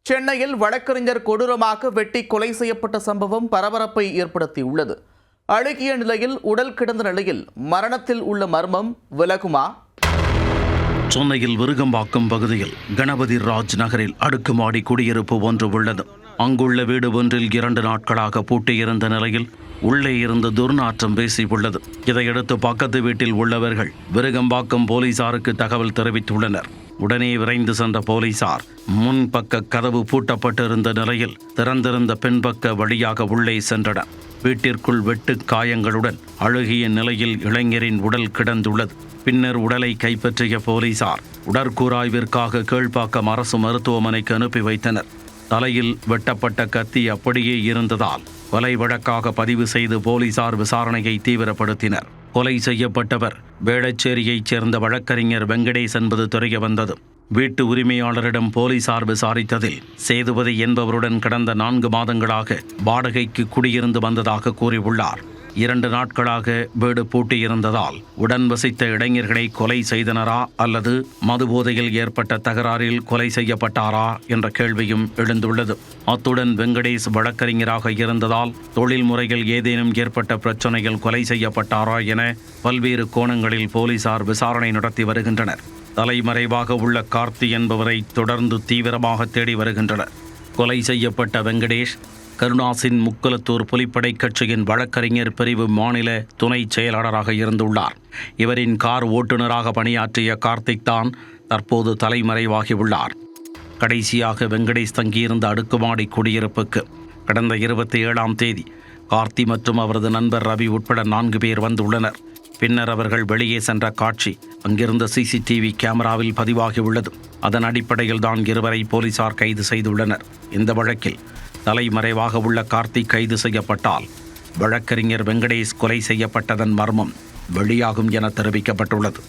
சென்னையில் வழக்கறிஞர் கொடூரமாக வெட்டி கொலை செய்யப்பட்ட சம்பவம் பரபரப்பை ஏற்படுத்தியுள்ளது. அழுகிய நிலையில் உடல் கிடந்த நிலையில் மரணத்தில் உள்ள மர்மம் விலகுமா? சென்னையில் விருகம்பாக்கம் பகுதியில் கணபதி ராஜ் நகரில் அடுக்குமாடி குடியிருப்பு ஒன்று உள்ளது. அங்குள்ள வீடு ஒன்றில் 2 நாட்களாக பூட்டியிருந்த நிலையில் உள்ளே இருந்து துர்நாற்றம் பேசியுள்ளது. இதையடுத்து பக்கத்து வீட்டில் உள்ளவர்கள் விருகம்பாக்கம் போலீசாருக்கு தகவல் தெரிவித்துள்ளனர். உடனே விரைந்து சென்ற போலீசார் முன்பக்க கதவு பூட்டப்பட்டிருந்த நிலையில் திறந்திருந்த பின்பக்க வழியாக உள்ளே சென்றனர். வீட்டிற்குள் வெட்டு காயங்களுடன் அழுகிய நிலையில் இளைஞரின் உடல் கிடந்துள்ளது. பின்னர் உடலை கைப்பற்றிய போலீசார் உடற்கூராய்விற்காக கீழ்ப்பாக்கம் அரசு மருத்துவமனைக்கு அனுப்பி வைத்தனர். தலையில் வெட்டப்பட்ட கத்தி அப்படியே இருந்ததால் கொலை வழக்காக பதிவு செய்து போலீசார் விசாரணையை தீவிரப்படுத்தினர். கொலை செய்யப்பட்டவர் வேளச்சேரியைச் சேர்ந்த வழக்கறிஞர் வெங்கடேஷ் என்பது தெரிய வந்தது. வீட்டு உரிமையாளரிடம் போலீசார் விசாரித்ததில் சேதுபதி என்பவருடன் கடந்த 4 மாதங்களாக வாடகைக்கு குடியிருந்து வந்ததாக கூறியுள்ளார். 2 நாட்களாக வீடு பூட்டியிருந்ததால் உடன் வசித்த இளைஞர்களை கொலை செய்தனரா அல்லது மதுபோதையில் ஏற்பட்ட தகராறில் கொலை செய்யப்பட்டாரா என்ற கேள்வியும் எழுந்துள்ளது. அத்துடன் வெங்கடேஷ் வழக்கறிஞராக இருந்ததால் தொழில் முறையில் ஏதேனும் ஏற்பட்ட பிரச்சனையில் கொலை செய்யப்பட்டாரா என பல்வேறு கோணங்களில் போலீசார் விசாரணை நடத்தி வருகின்றனர். தலைமறைவாக உள்ள கார்த்தி என்பவரை தொடர்ந்து தீவிரமாக தேடி வருகின்றனர். கொலை செய்யப்பட்ட வெங்கடேஷ் கருணாசின் முக்குலத்தூர் புலிப்படை கட்சியின் வழக்கறிஞர் பிரிவு மாநில துணை செயலாளராக இருந்துள்ளார். இவரின் கார் ஓட்டுநராக பணியாற்றிய கார்த்திக் தான் தற்போது தலைமறைவாகியுள்ளார். கடைசியாக வெங்கடேஷ் தங்கியிருந்த அடுக்குமாடி குடியிருப்புக்கு கடந்த 27ஆம் தேதி கார்த்தி மற்றும் அவரது நண்பர் ரவி உட்பட 4 பேர் வந்துள்ளனர். பின்னர் அவர்கள் வெளியே சென்ற காட்சி அங்கிருந்த சிசிடிவி கேமராவில் பதிவாகியுள்ளது. அதன் அடிப்படையில் தான் இருவரை போலீசார் கைது செய்துள்ளனர். இந்த வழக்கில் தலைமறைவாக உள்ள கார்த்திக் கைது செய்யப்பட்டால் வழக்கறிஞர் வெங்கடேஷ் கொலை செய்யப்பட்டதன் மர்மம் வெளியாகும் என தெரிவிக்கப்பட்டுள்ளது.